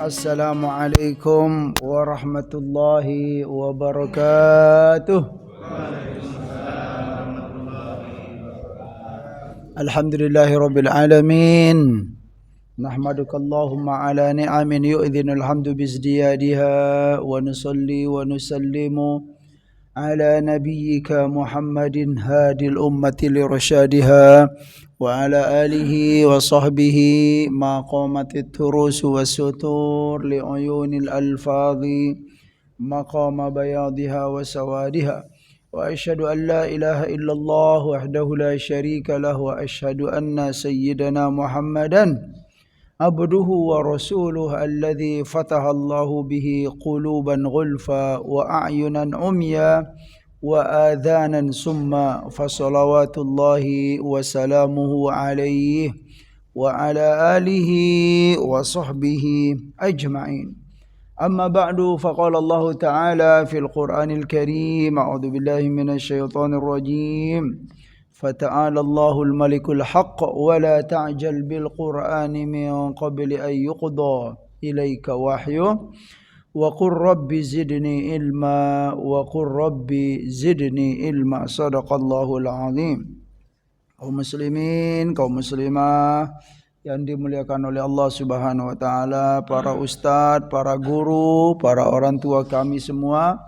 Assalamualaikum warahmatullahi wabarakatuh. Alhamdulillahi rabbil alamin. Nahmaduka Allahumma ala ni'amin yu'dhinul hamdu bizdiyadiha wa nusalli wa nusallimu ala nabiyyika Muhammadin hadil ummati lirsyadiha wa ala alihi wa sahbihi ma qamatit turusu was-sutur li'uyunil alfadhi maqama bayadiha wa sawadiha wa asyhadu an la ilaha illallah wahdahu la syarika lahu wa asyhadu anna sayyidana Muhammadan abduhu wa rasuluhu alladhi fataha Allahu bihi quluban ghulfa wa a'yunan umya wa adhanan summa fa salawatullahi wa salamuhu alaihi wa ala alihi wa sahbihi ajma'in. Amma ba'du, faqala Allah ta'ala fil Qur'anil Karim, a'udzu billahi minasy syaithanir rajim. Fata'ala Allahul Malikul Haqq wa la ta'jal bil Qur'ani min qabli an yuqda ilaika wahyu wa qur rabbi zidni ilma wa qur rabbi zidni ilma. Sadaqallahul azim. Kaum muslimin, kaum muslimah yang dimuliakan oleh Allah Subhanahu wa taala, para ustadz, para guru, para orang tua kami semua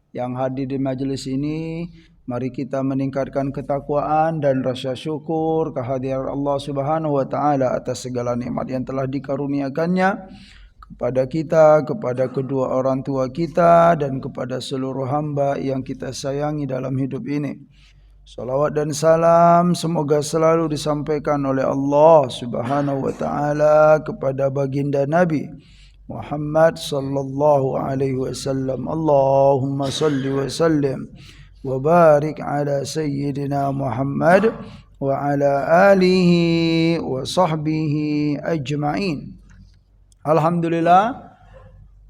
yang hadir di majelis ini, mari kita meningkatkan ketakwaan dan rasa syukur kehadiran Allah Subhanahu wa taala atas segala nikmat yang telah dikaruniakannya kepada kita, kepada kedua orang tua kita dan kepada seluruh hamba yang kita sayangi dalam hidup ini. Salawat dan salam semoga selalu disampaikan oleh Allah Subhanahu wa taala kepada baginda Nabi Muhammad sallallahu alaihi wasallam. Allahumma salli wa sallim wa barik ala sayyidina Muhammad wa ala alihi wa sahbihi ajma'in. Alhamdulillah,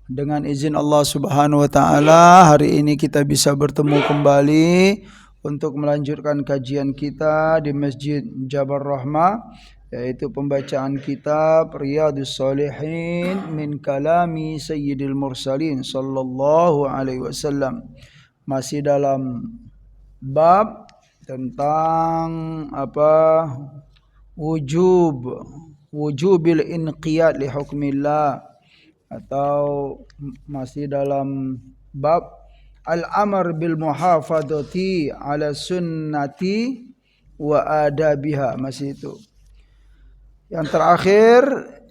dengan izin Allah Subhanahu wa taala hari ini kita bisa bertemu kembali untuk melanjutkan kajian kita di Masjid Jabal Rahmah, yaitu pembacaan kitab Riyadhus Shalihin min kalami Sayyidil Mursalin sallallahu alaihi wasallam. Masih dalam bab tentang wujubil inqiyad li hukmillah, atau masih dalam bab al-amr bil muhafadati ala sunnati wa adabiha. Masih itu. Yang terakhir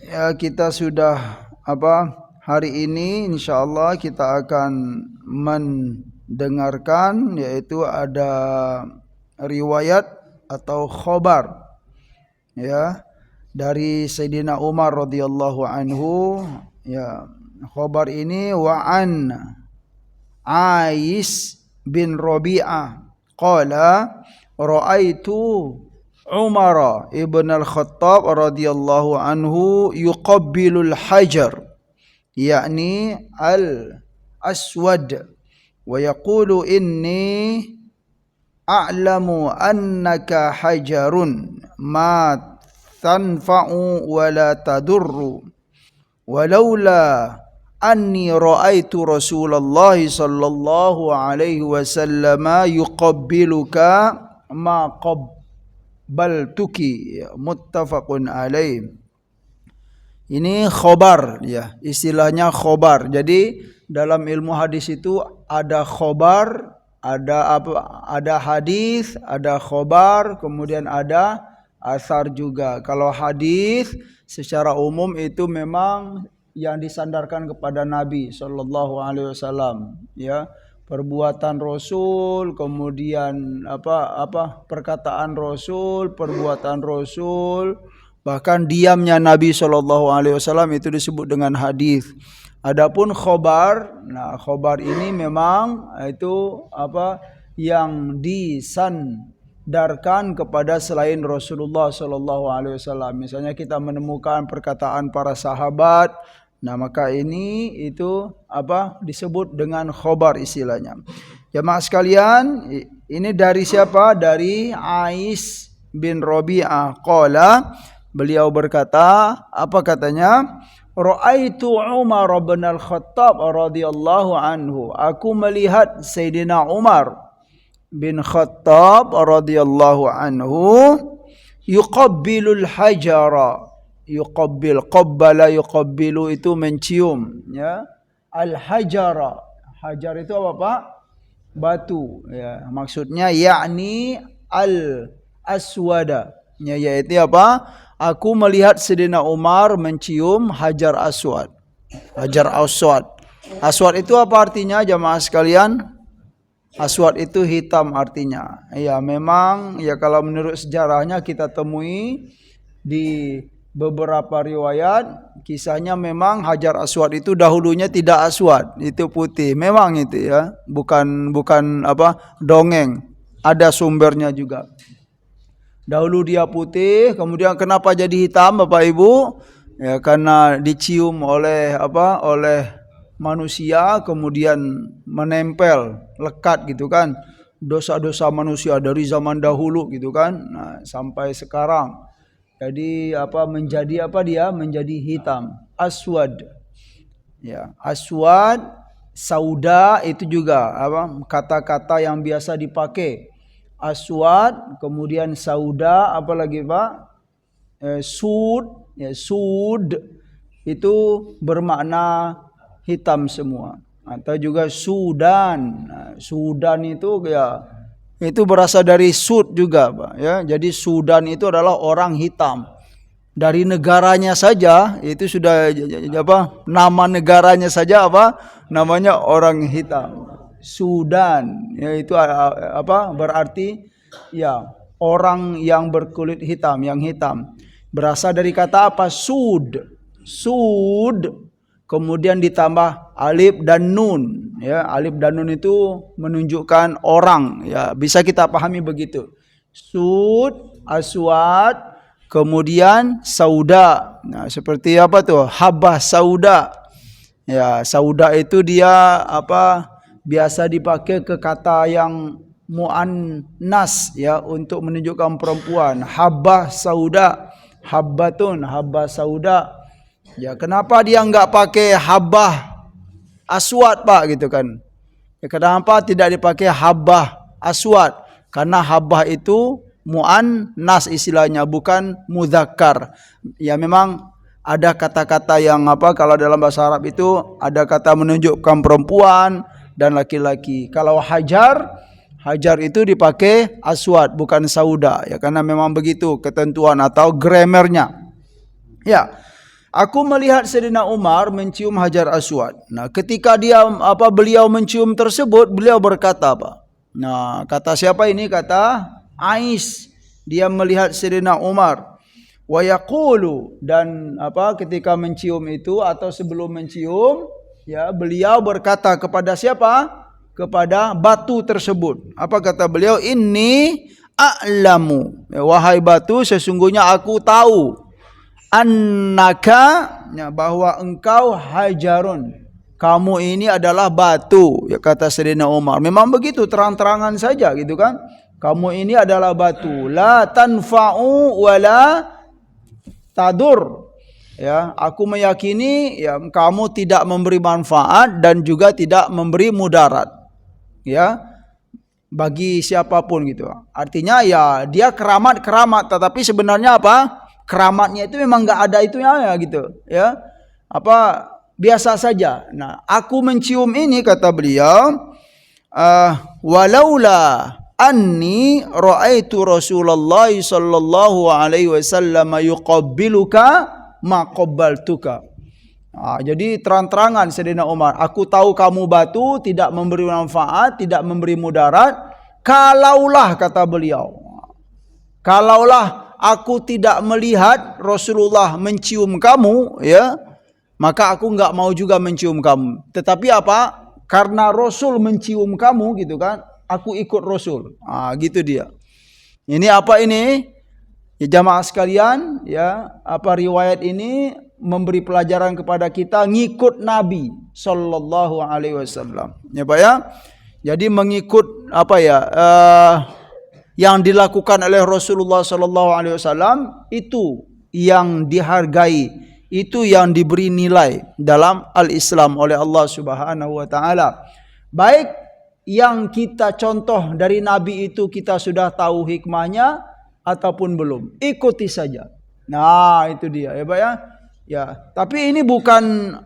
ya, kita sudah hari ini insyaallah kita akan mendengarkan, yaitu ada riwayat atau khobar ya dari Sayyidina Umar radhiyallahu anhu. Ya, khobar ini wa an Ais bin Rabi'ah qala ra'aitu Umar ibn al-Khattab radhiyallahu anhu yuqabbilul hajar, yakni al-aswad, wa yaqulu inni a'lamu annaka hajarun ma tanfa'u wa la tadurru walaula anni ra'aitu Rasulullah sallallahu alaihi wasallam yuqabbiluka ma qabbaltuki. Muttafaqun alaih. Ini khobar ya, istilahnya khobar. Jadi dalam ilmu hadis itu ada khobar, ada hadis, ada khobar, kemudian ada asar juga. Kalau hadis secara umum itu memang yang disandarkan kepada Nabi sallallahu alaihi wasallam, ya, perbuatan Rasul, kemudian perkataan Rasul, perbuatan Rasul, bahkan diamnya Nabi sallallahu alaihi wasallam itu disebut dengan hadis. Adapun khobar, nah khobar ini memang itu yang disandarkan kepada selain Rasulullah sallallahu alaihi wasallam. Misalnya kita menemukan perkataan para sahabat, nah maka ini itu disebut dengan khobar istilahnya. Jemaah sekalian, ini dari siapa? Dari Ais bin Rabi'ah qala, beliau berkata, apa katanya? Ra'aitu Umar bin Al-Khattab radhiyallahu anhu. Aku melihat Sayyidina Umar bin Khattab radhiyallahu anhu yuqabbilul hajara. Yuqabbil, qabbala yuqabbilu itu mencium, ya. Al-hajara. Hajar itu apa, Pak? Batu, ya. Maksudnya yakni al-aswada. Ya, yaitu apa? Aku melihat Sayyidina Umar mencium Hajar Aswad. Hajar Aswad. Aswad itu apa artinya, jamaah sekalian? Aswad itu hitam artinya. Ya, memang ya kalau menurut sejarahnya kita temui di beberapa riwayat, kisahnya memang Hajar Aswad itu dahulunya tidak aswad, itu putih. Memang itu ya, bukan apa dongeng. Ada sumbernya juga. Dahulu dia putih, kemudian kenapa jadi hitam, Bapak Ibu? Ya karena dicium oleh oleh manusia, kemudian menempel, lekat gitu kan. Dosa-dosa manusia dari zaman dahulu gitu kan. Nah, sampai sekarang. Jadi menjadi dia? Menjadi hitam, aswad. Ya, aswad, sauda itu juga kata-kata yang biasa dipakai. Aswad, kemudian sauda, apalagi Pak? Sud, ya sud itu bermakna hitam semua. Atau juga Sudan. Nah, Sudan itu ya itu berasal dari sud juga, Pak, ya. Jadi Sudan itu adalah orang hitam. Dari negaranya saja itu sudah nama negaranya saja namanya orang hitam. Sudan, yaitu berarti ya orang yang berkulit hitam, yang hitam. Berasal dari kata apa? Sud. Sud kemudian ditambah alif dan nun, ya. Alif dan nun itu menunjukkan orang, ya. Bisa kita pahami begitu. Sud, aswad, kemudian sauda. Nah, seperti apa tuh? Habah sauda. Ya, sauda itu dia biasa dipakai ke kata yang muannas, ya, untuk menunjukkan perempuan. Habah sauda, habbatun, habah sauda. Ya, kenapa dia enggak pakai habah aswad, Pak, gitu kan? Ya, kenapa tidak dipakai habah aswad? Karena habah itu muannas istilahnya, bukan mudzakkar. Ya memang ada kata-kata yang kalau dalam bahasa Arab itu ada kata menunjukkan perempuan dan laki-laki. Kalau hajar itu dipakai aswad, bukan sauda, ya, karena memang begitu ketentuan atau grammarnya. Ya, aku melihat Sayyidina Umar mencium Hajar Aswad. Nah, ketika beliau mencium tersebut, beliau berkata apa? Nah, kata siapa ini? Kata Ais. Dia melihat Sayyidina Umar. Wa yaqulu, dan ketika mencium itu atau sebelum mencium, ya, beliau berkata kepada siapa? Kepada batu tersebut. Apa kata beliau? Inni a'lamu. Ya, wahai batu, sesungguhnya aku tahu annaka, ya, bahwa engkau hajarun. Kamu ini adalah batu, ya, kata Sayyidina Umar. Memang begitu, terang-terangan saja gitu kan. Kamu ini adalah batu. La tanfa'u wala tadur. Ya, aku meyakini ya kamu tidak memberi manfaat dan juga tidak memberi mudarat. Ya, bagi siapapun gitu. Artinya ya dia keramat, tetapi sebenarnya keramatnya itu memang enggak ada itunya, ya, gitu, ya. Biasa saja. Nah, aku mencium ini, kata beliau, walaula anni ra'aitu Rasulullah sallallahu alaihi wasallam yuqabbiluka ma qabbaltuka. Jadi terang-terangan Sayyidina Umar, aku tahu kamu batu, tidak memberi manfaat, tidak memberi mudarat. Kalaulah, kata beliau, kalaulah aku tidak melihat Rasulullah mencium kamu, ya, maka aku enggak mau juga mencium kamu. Tetapi karena Rasul mencium kamu gitu kan, aku ikut Rasul. Gitu dia. Ini ini? Ya, jamaah sekalian, ya, riwayat ini memberi pelajaran kepada kita ngikut Nabi sallallahu alaihi wasallam. Ya, Pak, ya. Jadi mengikut yang dilakukan oleh Rasulullah sallallahu alaihi wasallam itu yang dihargai, Itu yang diberi nilai dalam al-Islam oleh Allah Subhanahu wa taala. Baik yang kita contoh dari Nabi itu kita sudah tahu hikmahnya ataupun belum. Ikuti saja. Nah, itu dia ya Pak ya. Ya, tapi ini bukan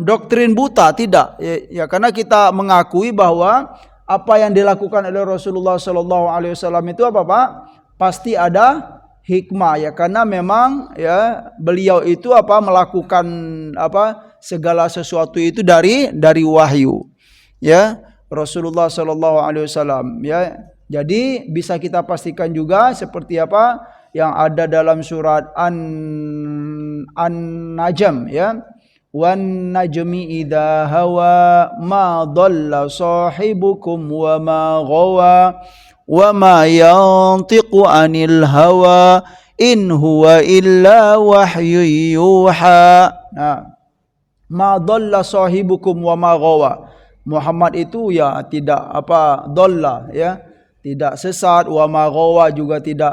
doktrin buta, tidak. Ya, karena kita mengakui bahwa apa yang dilakukan oleh Rasulullah sallallahu alaihi wasallam itu apa Pak? Pasti ada hikmah ya, karena memang ya beliau itu melakukan segala sesuatu itu dari wahyu. Ya, Rasulullah sallallahu alaihi wasallam ya. Jadi bisa kita pastikan juga seperti apa yang ada dalam surat An-Najm ya. Wan najmi idza hawa ma dhalla sahibukum wa ma ghawa wa ma yantiqu anil hawa in huwa illa wahyu yuha. Nah, ma dhalla sahibukum wa ma ghawa. Muhammad itu ya tidak dhalla ya, tidak sesat, wa ma ghawa juga tidak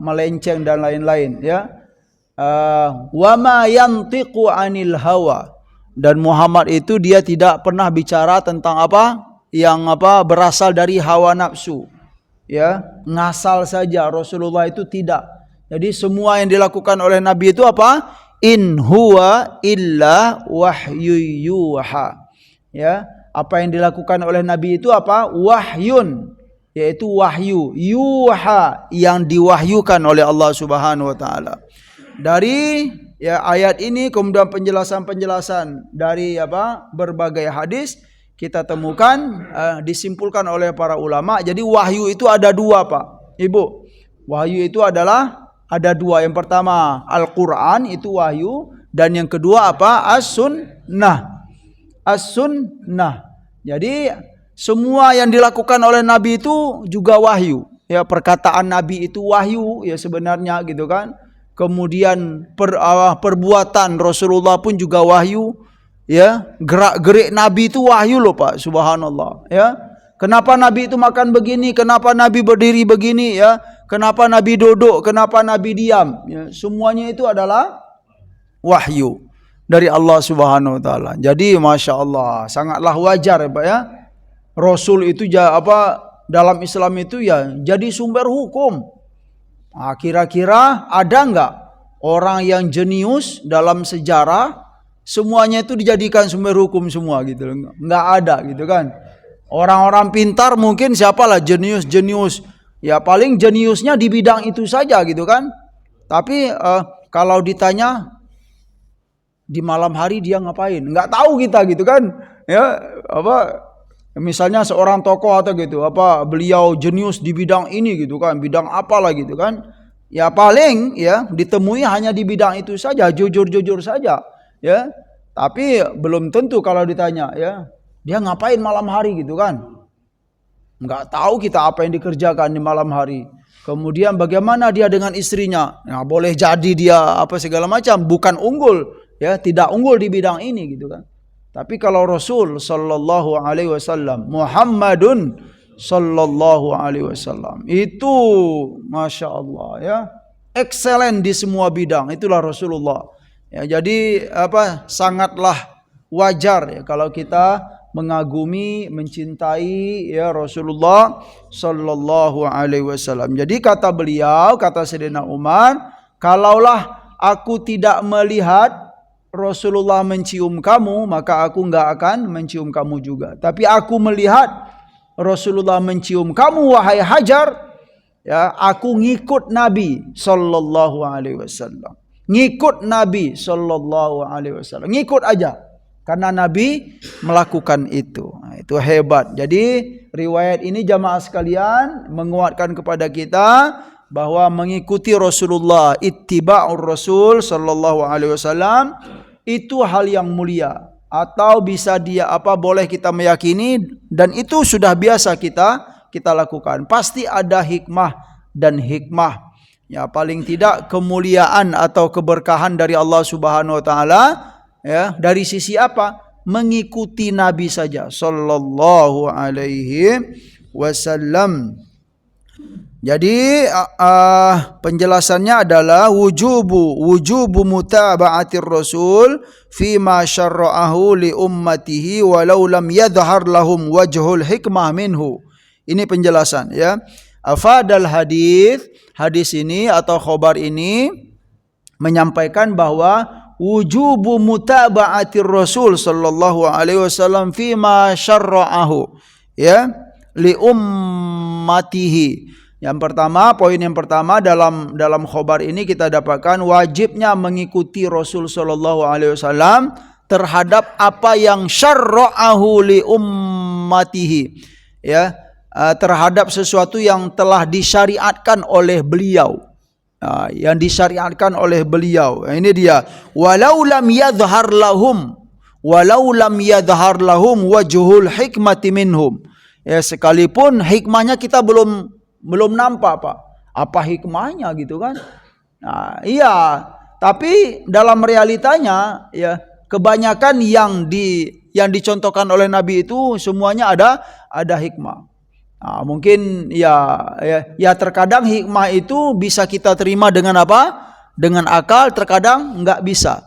melenceng dan lain-lain ya. Wa ma yantiqu anil hawa, dan Muhammad itu dia tidak pernah bicara tentang yang berasal dari hawa nafsu ya, ngasal saja. Rasulullah itu tidak. Jadi semua yang dilakukan oleh Nabi itu in huwa illa wahyu yuha ya. Apa yang dilakukan oleh Nabi itu wahyun, yaitu wahyu, yuha yang diwahyukan oleh Allah Subhanahu wa taala. Dari ya ayat ini kemudian penjelasan-penjelasan dari berbagai hadis kita temukan disimpulkan oleh para ulama. Jadi wahyu itu ada dua Pak, Ibu. Wahyu itu ada dua. Yang pertama Al-Quran itu wahyu, dan yang kedua As-Sunnah. As-Sunnah. Jadi semua yang dilakukan oleh Nabi itu juga wahyu. Ya, perkataan Nabi itu wahyu ya sebenarnya gitu kan. Kemudian perbuatan Rasulullah pun juga wahyu ya. Gerak-gerik Nabi itu wahyu loh Pak, subhanallah ya. Kenapa Nabi itu makan begini, kenapa Nabi berdiri begini ya, kenapa Nabi duduk, kenapa Nabi diam ya, semuanya itu adalah wahyu dari Allah Subhanahu wa taala. Jadi Masya Allah, sangatlah wajar ya Pak ya, Rasul itu dalam Islam itu ya jadi sumber hukum. Nah, kira-kira ada enggak orang yang jenius dalam sejarah semuanya itu dijadikan sumber hukum semua gitu? Enggak ada gitu kan. Orang-orang pintar mungkin siapalah jenius. Ya paling jeniusnya di bidang itu saja gitu kan. Tapi kalau ditanya di malam hari dia ngapain? Enggak tahu kita gitu kan. Ya, misalnya seorang tokoh atau gitu, beliau jenius di bidang ini gitu kan, bidang apalah gitu kan. Ya paling ya ditemui hanya di bidang itu saja, jujur-jujur saja ya. Tapi belum tentu kalau ditanya ya, dia ngapain malam hari gitu kan. Enggak tahu kita apa yang dikerjakan di malam hari. Kemudian bagaimana dia dengan istrinya? Nah, boleh jadi dia segala macam, bukan unggul ya, tidak unggul di bidang ini gitu kan. Tapi kalau Rasul sallallahu alaihi wasallam, Muhammadun sallallahu alaihi wasallam, itu Masya Allah ya, excellent di semua bidang. Itulah Rasulullah. Ya, jadi sangatlah wajar ya kalau kita mengagumi, mencintai ya Rasulullah sallallahu alaihi wasallam. Jadi kata beliau, kata Sayyidina Umar, kalaulah aku tidak melihat Rasulullah mencium kamu, maka aku enggak akan mencium kamu juga. Tapi aku melihat Rasulullah mencium kamu, wahai Hajar, ya, aku ngikut Nabi sallallahu alaihi wasallam. Ngikut Nabi sallallahu alaihi wasallam. Ngikut aja karena Nabi melakukan itu. Nah, itu hebat. Jadi riwayat ini jamaah sekalian menguatkan kepada kita bahwa mengikuti Rasulullah, ittiba'ur Rasul sallallahu alaihi wasallam itu hal yang mulia, atau bisa boleh kita meyakini, dan itu sudah biasa kita lakukan. Pasti ada hikmah dan hikmah. Ya, paling tidak kemuliaan atau keberkahan dari Allah Subhanahu wa taala ya, dari sisi mengikuti Nabi saja sallallahu alaihi wasallam. Jadi penjelasannya adalah wujubu mutaba'atir rasul fi ma syarra'ahu li ummatihi walau lam yadhhar lahum wajhul hikmah minhu. Ini penjelasan ya. Afadal hadis ini atau khobar ini menyampaikan bahwa wujubu mutaba'atir rasul sallallahu alaihi wasallam fi ma syarra'ahu ya li ummatihi. Yang pertama, poin yang pertama dalam khobar ini kita dapatkan wajibnya mengikuti Rasul sallallahu alaihi wasallam terhadap apa yang syarra'ahu li ummatihi. Ya, terhadap sesuatu yang telah disyariatkan oleh beliau. Yang disyariatkan oleh beliau. Ini dia, walau lam yadhhar lahum wajhul hikmati minhum. Ya, sekalipun hikmahnya kita belum nampak Pak. Apa hikmahnya gitu kan? Nah, iya, tapi dalam realitanya ya kebanyakan yang dicontohkan oleh Nabi itu semuanya ada hikmah. Nah, mungkin ya terkadang hikmah itu bisa kita terima dengan apa? Dengan akal, terkadang enggak bisa.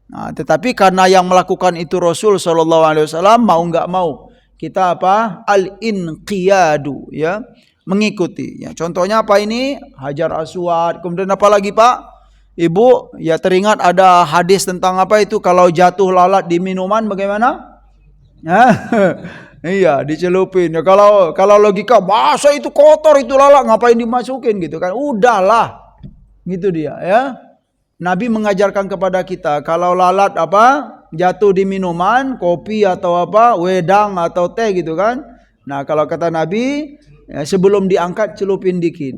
Nah, tetapi karena yang melakukan itu Rasul sallallahu alaihi wasallam, mau enggak mau kita apa? Al-inqiyadu ya. Mengikuti. Ya, contohnya apa ini? Hajar Aswad. Kemudian apa lagi Pak? Ibu, ya teringat ada hadis tentang apa itu? Kalau jatuh lalat di minuman bagaimana? Iya, dicelupin. Ya, kalau logika, masa itu kotor itu lalat, ngapain dimasukin gitu kan? Udahlah. Gitu dia ya. Nabi mengajarkan kepada kita, kalau lalat apa? Jatuh di minuman, kopi atau apa? Wedang atau teh gitu kan? Nah, kalau kata Nabi, ya, sebelum diangkat celupin dikit.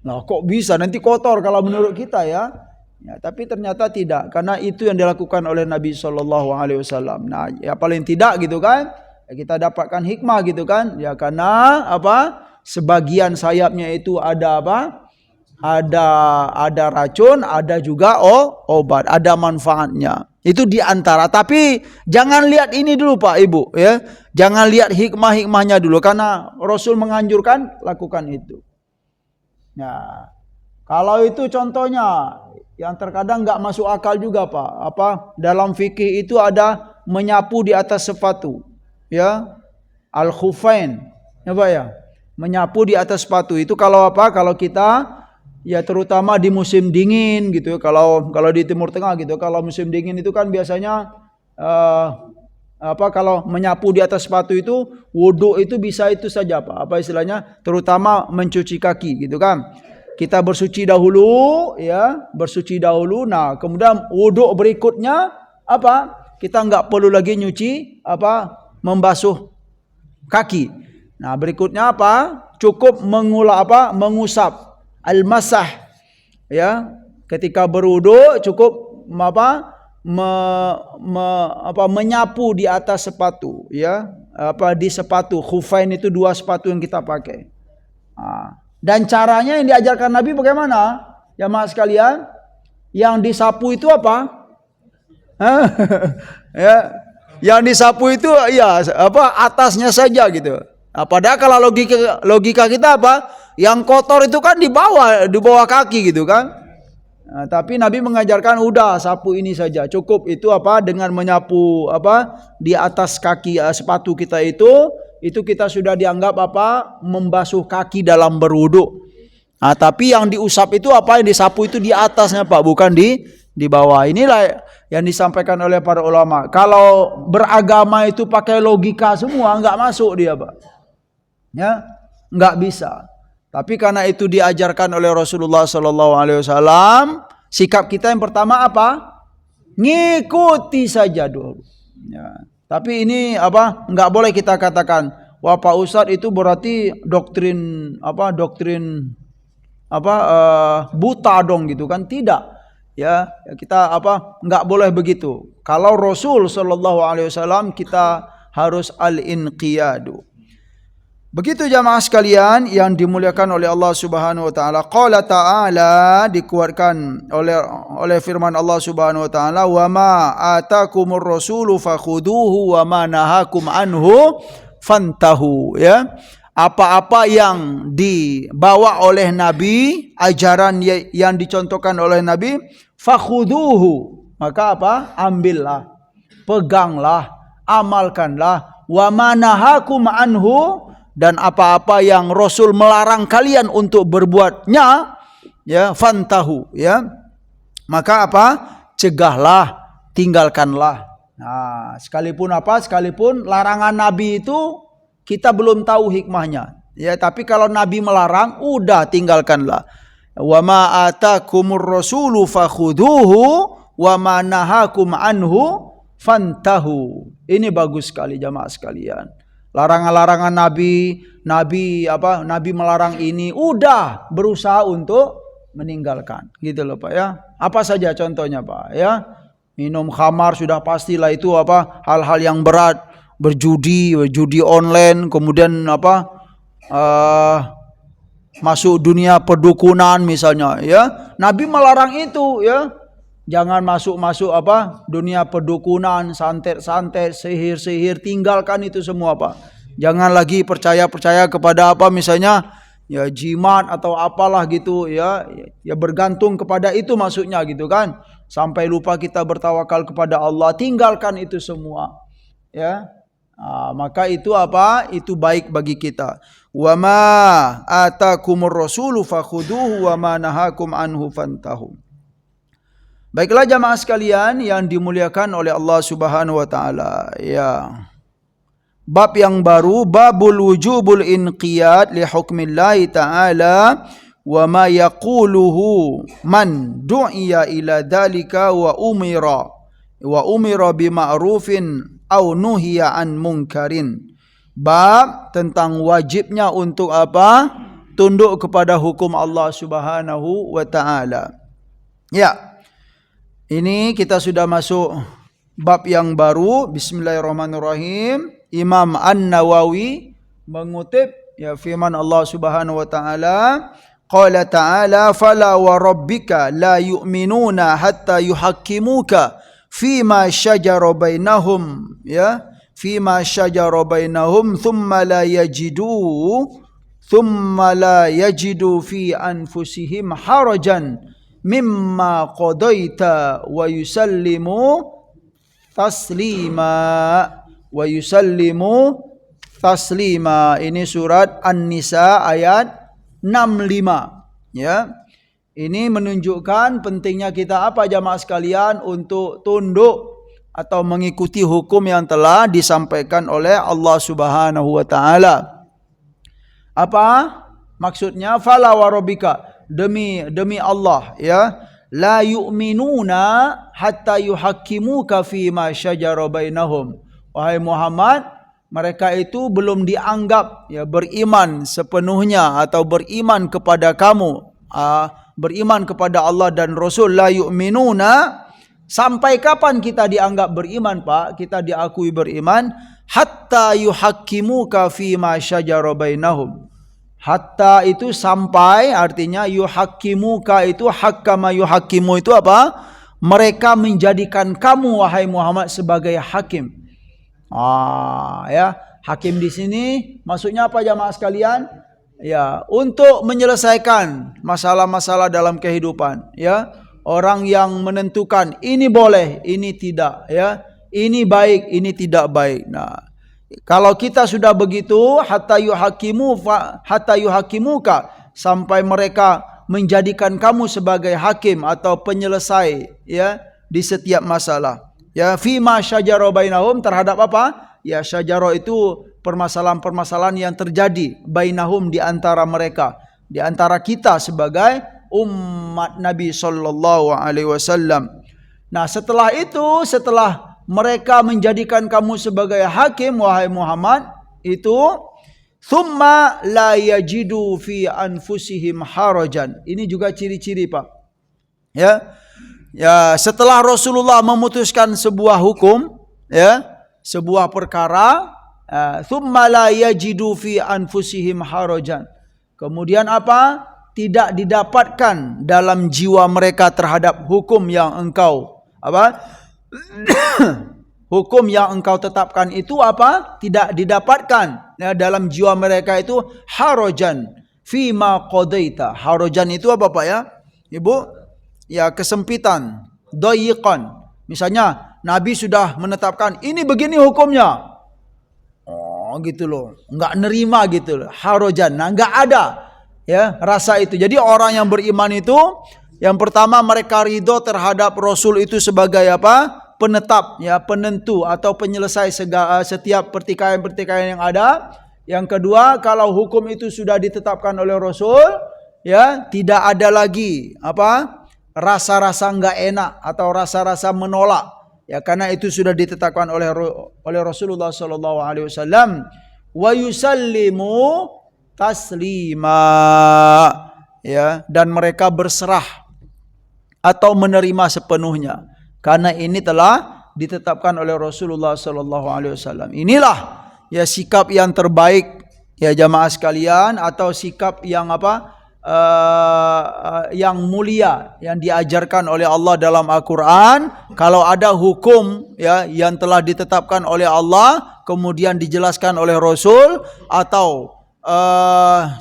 Nah, kok bisa? Nanti kotor kalau menurut kita ya. Ya, tapi ternyata tidak, karena itu yang dilakukan oleh Nabi Shallallahu Alaihi Wasallam. Nah, ya paling tidak gitu kan, ya, kita dapatkan hikmah gitu kan. Ya karena apa? Sebagian sayapnya itu ada apa? Ada racun, ada juga obat, ada manfaatnya. Itu diantara. Tapi jangan lihat ini dulu Pak Ibu ya. Jangan lihat hikmah-hikmahnya dulu, karena Rasul menganjurkan lakukan itu. Nah, kalau itu contohnya yang terkadang nggak masuk akal juga Pak. Apa dalam fikih itu ada menyapu di atas sepatu, ya, al-khufain, ya Pak ya. Menyapu di atas sepatu itu kalau apa? Kalau kita ya terutama di musim dingin gitu. Kalau di Timur Tengah gitu, kalau musim dingin itu kan biasanya kalau menyapu di atas sepatu itu wudu itu bisa itu saja Pak. Apa istilahnya? Terutama mencuci kaki gitu kan. Kita bersuci dahulu ya, bersuci dahulu. Nah, kemudian wudu berikutnya apa? Kita enggak perlu lagi nyuci apa? Membasuh kaki. Nah, berikutnya apa? Cukup mengusap al-masah ya, ketika berwudu cukup menyapu di atas sepatu ya, di sepatu khufain itu dua sepatu yang kita pakai. Dan caranya yang diajarkan Nabi bagaimana? Jamaah sekalian, yang disapu itu apa? Ya, yang disapu itu ya atasnya saja gitu. Nah, padahal kalau logika kita apa? Yang kotor itu kan di bawah kaki gitu kan. Nah, tapi Nabi mengajarkan udah sapu ini saja. Cukup itu dengan menyapu di atas kaki sepatu kita itu kita sudah dianggap membasuh kaki dalam berwudu. Nah, tapi yang diusap itu yang disapu itu di atasnya Pak, bukan di bawah. Inilah yang disampaikan oleh para ulama. Kalau beragama itu pakai logika semua, enggak masuk dia Pak. Ya, enggak bisa. Tapi karena itu diajarkan oleh Rasulullah sallallahu alaihi wasallam, sikap kita yang pertama apa? Ngikuti saja dulu. Ya. Tapi ini enggak boleh kita katakan, wah Pak Ustadz itu berarti doktrin buta dong gitu kan? Tidak. Ya, kita enggak boleh begitu. Kalau Rasul sallallahu alaihi wasallam kita harus al-inqiyadu. Begitu jamaah sekalian yang dimuliakan oleh Allah Subhanahu wa taala. Qala ta'ala, dikuatkan oleh firman Allah Subhanahu wa taala, "Wa ma atakumur rasulu fakhuduhu wa ma nahakum anhu fantahu." Ya. Apa-apa yang dibawa oleh Nabi, ajaran yang dicontohkan oleh Nabi, fakhuduhu, maka apa? Ambillah, peganglah, amalkanlah. Wa manahakum anhu, dan apa-apa yang Rasul melarang kalian untuk berbuatnya, ya, fantahu, ya, maka apa? Cegahlah, tinggalkanlah. Nah, sekalipun apa? Sekalipun larangan Nabi itu kita belum tahu hikmahnya, ya, tapi kalau Nabi melarang, udah tinggalkanlah. Wa ma atakumur rasulu fakhuduhu wa ma nahakum anhu fantahu. Ini bagus sekali jamaah sekalian. Larangan-larangan Nabi melarang ini, udah berusaha untuk meninggalkan, gitu loh Pak, ya. Apa saja contohnya Pak, ya? Minum khamar sudah pastilah itu apa? Hal-hal yang berat. Berjudi online, kemudian apa, masuk dunia perdukunan misalnya, ya. Nabi melarang itu, ya. Jangan masuk apa, dunia perdukunan, santet-santet, sihir-sihir, tinggalkan itu semua Pak. Jangan lagi percaya kepada apa, misalnya ya jimat atau apalah gitu, ya. Ya bergantung kepada itu maksudnya gitu kan. Sampai lupa kita bertawakal kepada Allah, tinggalkan itu semua, ya. Maka itu apa? Itu baik bagi kita. Wa ma atakumur rasulu fakhuduhu wa ma nahakum anhu fantahu. Baiklah jamaah sekalian yang dimuliakan oleh Allah Subhanahu wa taala, ya. Bab yang baru, babul wujubul inqiyad li hukmillahi ta'ala wa ma yaquluhu man du'iya ila dhalika wa umira bima'rufin au nuhiya an munkarin. Bab tentang wajibnya untuk apa? Tunduk kepada hukum Allah Subhanahu wa taala. Ya. Ini kita sudah masuk bab yang baru. Bismillahirrahmanirrahim. Imam An-Nawawi mengutip, ya, firman Allah Subhanahu wa taala, qala ta'ala fala wa rabbika la yu'minuna hatta yuhakkimuka fima syajara bainahum, ya, fima syajara bainahum thumma la yajidu fi anfusihim harajan mimma qadaita wa yusallimu taslima. Ini surat An-Nisa ayat 65, ya. Ini menunjukkan pentingnya kita apa jamaah sekalian untuk tunduk atau mengikuti hukum yang telah disampaikan oleh Allah Subhanahu wa taala. Apa maksudnya? Fala wa rabbika, demi Allah, ya, la yu'minuna hatta yuhakkimuka fi ma syajara bainahum. Wahai Muhammad, mereka itu belum dianggap, ya, beriman sepenuhnya atau beriman kepada kamu, beriman kepada Allah dan Rasul. La yu'minuna, sampai kapan kita dianggap beriman Pak? Kita diakui beriman hatta yuhakkimuka fi ma syajara bainahum. Hatta itu sampai, artinya yuhakkimuka itu hakkama yuhakkimu itu apa? Mereka menjadikan kamu wahai Muhammad sebagai hakim. Ya, hakim di sini maksudnya apa jamaah sekalian? Ya, untuk menyelesaikan masalah-masalah dalam kehidupan, ya. Orang yang menentukan ini boleh, ini tidak, ya. Ini baik, ini tidak baik. Nah, kalau kita sudah begitu, hatta yuhakimuka, sampai mereka menjadikan kamu sebagai hakim atau penyelesai, ya, di setiap masalah. Ya, fima syajara bainahum, terhadap apa? Ya, syajara itu permasalahan-permasalahan yang terjadi bainahum, di antara mereka, di antara kita sebagai umat Nabi sallallahu alaihi wasallam. Nah, setelah itu, setelah mereka menjadikan kamu sebagai hakim wahai Muhammad, itu thumma la yajidu fi anfusihim harajan. Ini juga ciri-ciri Pak. Ya. Ya, setelah Rasulullah memutuskan sebuah hukum, ya, sebuah perkara, thumma la yajidu fi anfusihim harajan. Kemudian apa? Tidak didapatkan dalam jiwa mereka terhadap hukum yang engkau apa? Hukum yang engkau tetapkan itu apa? Tidak didapatkan ya, dalam jiwa mereka itu harajan fima qadaita. Harajan itu apa Pak ya? Ibu, ya kesempitan, dayiqan. Misalnya Nabi sudah menetapkan ini begini hukumnya. Oh gitu loh, enggak nerima gitu loh. Harajan. Nah, enggak ada ya rasa itu. Jadi orang yang beriman itu yang pertama mereka ridho terhadap Rasul itu sebagai apa? Penetap, ya, penentu atau penyelesai setiap pertikaian-pertikaian yang ada. Yang kedua, kalau hukum itu sudah ditetapkan oleh Rasul, ya, tidak ada lagi apa? Rasa-rasa enggak enak atau rasa-rasa menolak. Ya, karena itu sudah ditetapkan oleh Rasulullah sallallahu alaihi wasallam. Wa yusallimu taslima. Ya, dan mereka berserah atau menerima sepenuhnya. Karena ini telah ditetapkan oleh Rasulullah sallallahu alaihi wasallam. Inilah ya sikap yang terbaik ya jamaah sekalian, atau sikap yang apa? Yang mulia yang diajarkan oleh Allah dalam Al-Quran. Kalau ada hukum ya yang telah ditetapkan oleh Allah kemudian dijelaskan oleh Rasul, atau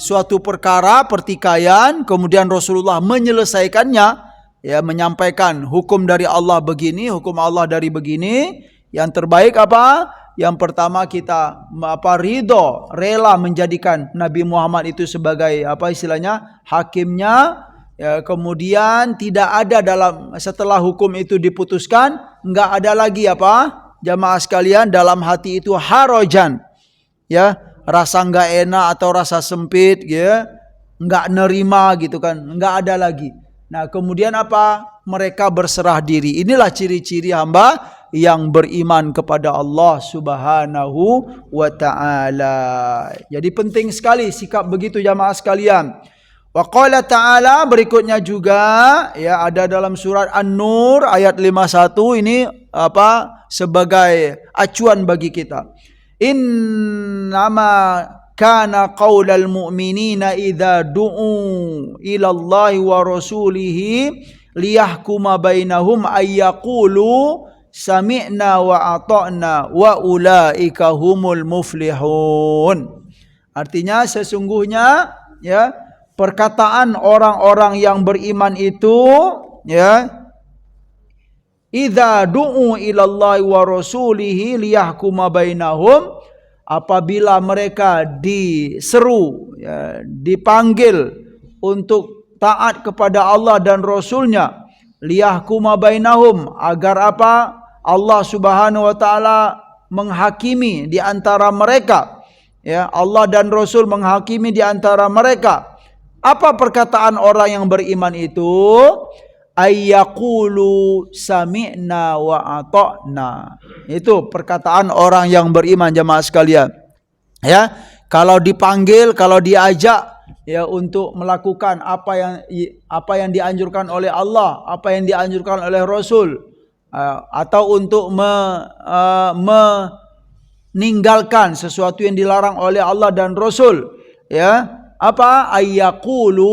suatu perkara pertikaian kemudian Rasulullah menyelesaikannya, ya, menyampaikan hukum dari Allah begini, hukum Allah dari begini, yang terbaik apa? Yang pertama kita ridho, rela menjadikan Nabi Muhammad itu sebagai apa istilahnya hakimnya. Ya, kemudian tidak ada dalam setelah hukum itu diputuskan, enggak ada lagi apa jamaah sekalian dalam hati itu harajan, ya, rasa enggak enak atau rasa sempit, ya, enggak nerima gitu kan, enggak ada lagi. Nah, kemudian apa? Mereka berserah diri. Inilah ciri-ciri hamba yang beriman kepada Allah Subhanahu wa taala. Jadi penting sekali sikap begitu jamaah sekalian. Wa qala ta'ala, berikutnya juga ya ada dalam surat An-Nur ayat 51, ini apa? Sebagai acuan bagi kita. Innama kana qaulal mu'minina idza du'u ila Allahi wa rasulihi liyahkuma bainahum ayyaqulu sami'na wa ata'na wa ulaika humul muflihun. Artinya sesungguhnya ya perkataan orang-orang yang beriman itu ya idza du'u ila Allahi wa rasulihi liyahkuma bainahum, apabila mereka diseru, ya, dipanggil untuk taat kepada Allah dan Rasulnya, liyahkuma bainahum, agar apa? Allah Subhanahu wa taala menghakimi di antara mereka. Ya, Allah dan Rasul menghakimi di antara mereka. Apa perkataan orang yang beriman itu? Ayyaqulu sami'na wa ata'na. Itu perkataan orang yang beriman jamaah sekalian. Ya, kalau dipanggil, kalau diajak ya untuk melakukan apa yang dianjurkan oleh Allah, apa yang dianjurkan oleh Rasul, atau untuk meninggalkan sesuatu yang dilarang oleh Allah dan Rasul, ya, apa? Ayyaqulu,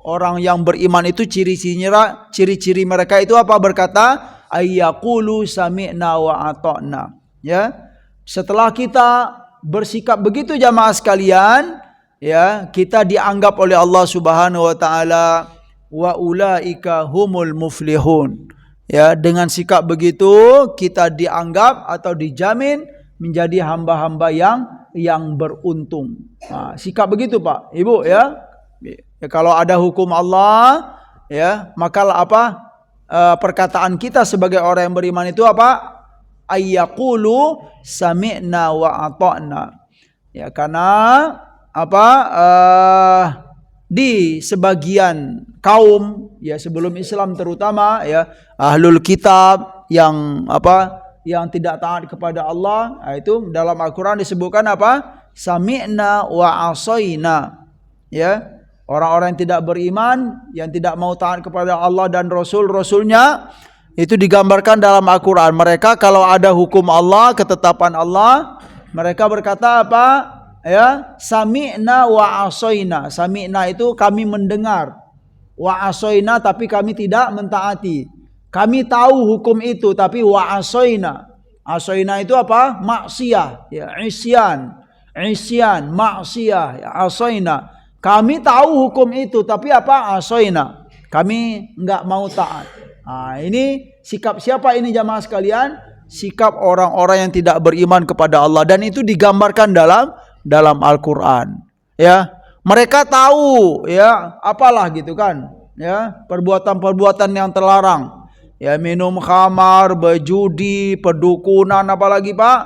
orang yang beriman itu ciri-ciri mereka itu apa? Berkata ayyaqulu sami'na wa ata'na. Ya, setelah kita bersikap begitu jamaah sekalian, ya, kita dianggap oleh Allah Subhanahu wa taala wa ulaika humul muflihun. Ya, dengan sikap begitu kita dianggap atau dijamin menjadi hamba-hamba yang beruntung. Nah, sikap begitu Pak, Ibu, ya. Ya, kalau ada hukum Allah, ya, maka apa? Perkataan kita sebagai orang yang beriman itu apa? Ayyaqulu sami'na wa ata'na. Ya, karena apa? Di sebagian kaum ya sebelum Islam terutama ya ahlul kitab yang apa? Yang tidak taat kepada Allah, itu dalam Al-Quran disebutkan apa? Sami'na wa asaina. Ya, orang-orang yang tidak beriman, yang tidak mau taat kepada Allah dan Rasul-Rasulnya, itu digambarkan dalam Al-Quran. Mereka kalau ada hukum Allah, ketetapan Allah, mereka berkata apa? Ya, sami'na wa asaina. Sami'na itu kami mendengar, wa asaina tapi kami tidak mentaati. Kami tahu hukum itu tapi wa asaina. Asaina itu apa? Maksiyah, ya, isyan. isyan, maksiyah, asaina. Kami tahu hukum itu, tapi apa? Asaina. Kami enggak mau taat. Ini sikap siapa ini jamaah sekalian? Sikap orang-orang yang tidak beriman kepada Allah, dan itu digambarkan dalam Al-Qur'an. Ya, mereka tahu ya, apalah gitu kan. Ya, perbuatan-perbuatan yang terlarang. Ya, minum khamar, berjudi, perdukunan, apalagi Pak?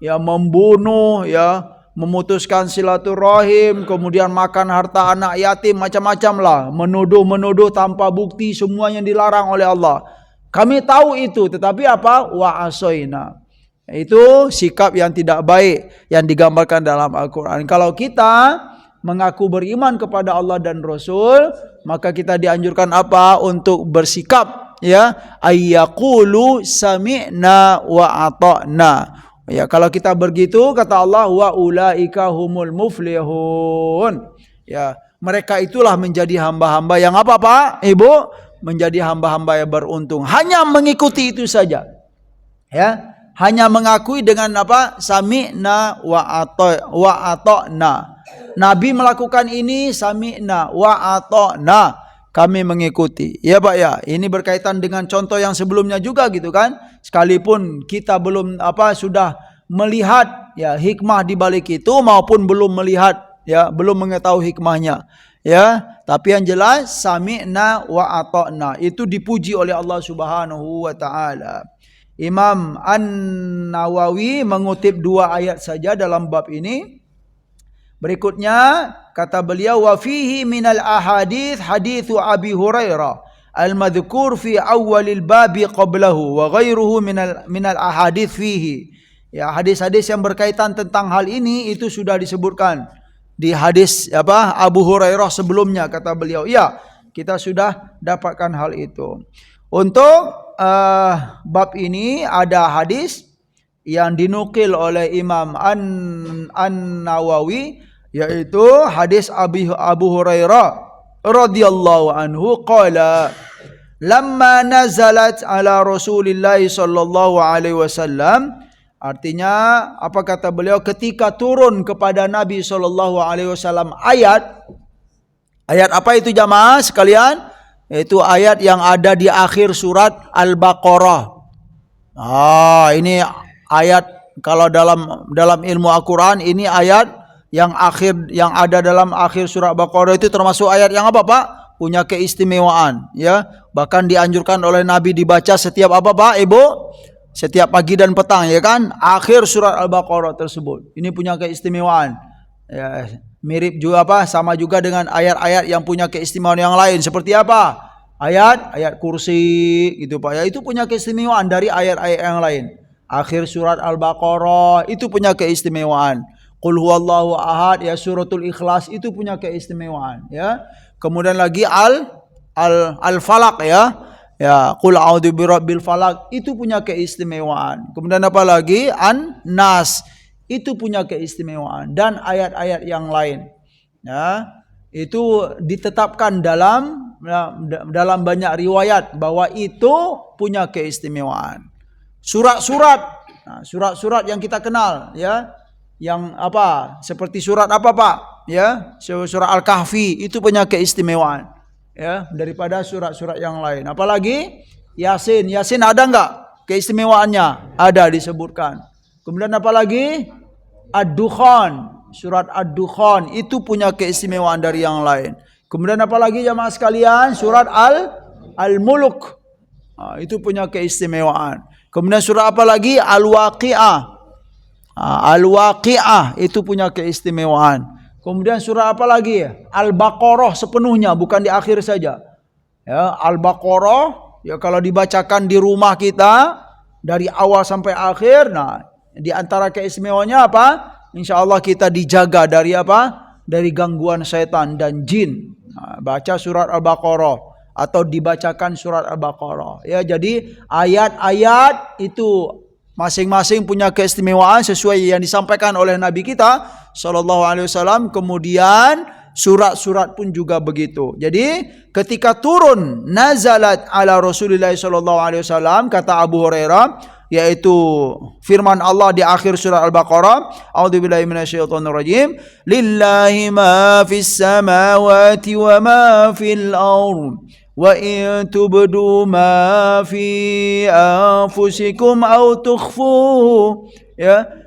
Ya, membunuh, ya, memutuskan silaturahim, kemudian makan harta anak yatim, macam-macam lah, menuduh tanpa bukti, semuanya dilarang oleh Allah. Kami tahu itu, tetapi apa? Wa asoina. Itu sikap yang tidak baik yang digambarkan dalam Al-Quran. Kalau kita mengaku beriman kepada Allah dan Rasul, maka kita dianjurkan apa? Untuk bersikap, ya, ayyaqulu sami'na wa ata'na. Ya, kalau kita begitu, kata Allah, wa ulaika humul muflihun. Ya, mereka itulah menjadi hamba-hamba yang apa Pak? Ibu, menjadi hamba-hamba yang beruntung. Hanya mengikuti itu saja. Ya, hanya mengakui dengan apa? Sami'na wa ata'na. Nabi melakukan ini, sami'na wa ata'na. Kami mengikuti. Ya Pak ya, ini berkaitan dengan contoh yang sebelumnya juga gitu kan. Sekalipun kita belum sudah melihat ya hikmah di balik itu, maupun belum melihat ya, belum mengetahui hikmahnya. Ya, tapi yang jelas sami'na wa ata'na itu dipuji oleh Allah Subhanahu wa taala. Imam An-Nawawi mengutip 2 ayat saja dalam bab ini. Berikutnya kata beliau, wa fihi minal ahadits haditsu Abi Hurairah al-madhkur fi awwalil babi qablahu wa ghairuhu minal ahadits fihi. Ya, hadis-hadis yang berkaitan tentang hal ini itu sudah disebutkan di hadis Abu Hurairah sebelumnya, kata beliau. Ya, kita sudah dapatkan hal itu. Untuk bab ini ada hadis yang dinukil oleh Imam An-Nawawi, yaitu hadis Abu Hurairah radhiyallahu anhu qala lamma nazalat ala Rasulillah sallallahu alaihi wasallam. Artinya apa kata beliau, ketika turun kepada Nabi sallallahu alaihi wasallam ayat apa itu jamaah sekalian? Itu ayat yang ada di akhir surat Al-Baqarah. Ini ayat, kalau dalam ilmu Al-Qur'an ini ayat yang ada dalam akhir surat Baqarah itu termasuk ayat yang apa Pak? Punya keistimewaan, ya. Bahkan dianjurkan oleh Nabi dibaca setiap apa Pak, Ibu? Setiap pagi dan petang, ya kan? Akhir surat Al-Baqarah tersebut. Ini punya keistimewaan. Ya, mirip juga sama juga dengan ayat-ayat yang punya keistimewaan yang lain. Seperti apa? Ayat kursi gitu Pak. Ya, itu punya keistimewaan dari ayat-ayat yang lain. Akhir surat Al-Baqarah itu punya keistimewaan. Qul huwallahu ahad, ya, suratul Ikhlas itu punya keistimewaan, ya. Kemudian lagi Al-Falaq, ya. Ya, qul a'udzu birabbil falaq itu punya keistimewaan. Kemudian apa lagi? An-Nas itu punya keistimewaan, dan ayat-ayat yang lain. Ya, itu ditetapkan dalam banyak riwayat bahwa itu punya keistimewaan. Surat-surat, surat-surat yang kita kenal, ya. Yang seperti surat apa Pak? Ya, surat Al-Kahfi itu punya keistimewaan, ya, daripada surat-surat yang lain. Apalagi Yasin ada enggak keistimewaannya? Ada, disebutkan. Kemudian apalagi Ad-Dukhan, surat Ad-Dukhan itu punya keistimewaan dari yang lain. Kemudian apalagi jamaah sekalian, surat Al-Mulk, itu punya keistimewaan. Kemudian surat apa lagi? Al-Waqi'ah. Al-Waqi'ah itu punya keistimewaan. Kemudian surah apa lagi? Al-Baqarah sepenuhnya, bukan di akhir saja. Ya, Al-Baqarah ya kalau dibacakan di rumah kita dari awal sampai akhir, di antara keistimewaannya apa? Insyaallah kita dijaga dari dari gangguan setan dan jin. Baca surat Al-Baqarah atau dibacakan surat Al-Baqarah. Ya, jadi ayat-ayat itu masing-masing punya keistimewaan sesuai yang disampaikan oleh Nabi kita sallallahu alaihi wasallam. Kemudian surat-surat pun juga begitu. Jadi ketika turun nazalat ala Rasulillah sallallahu alaihi wasallam, kata Abu Hurairah, yaitu firman Allah di akhir surah Al-Baqarah, a'udzubillahi minasyaitonirrajim, lillahi ma fis samawati wa ma fil ardh wa in tubdu ma fi anfusikum aw tukhfuhu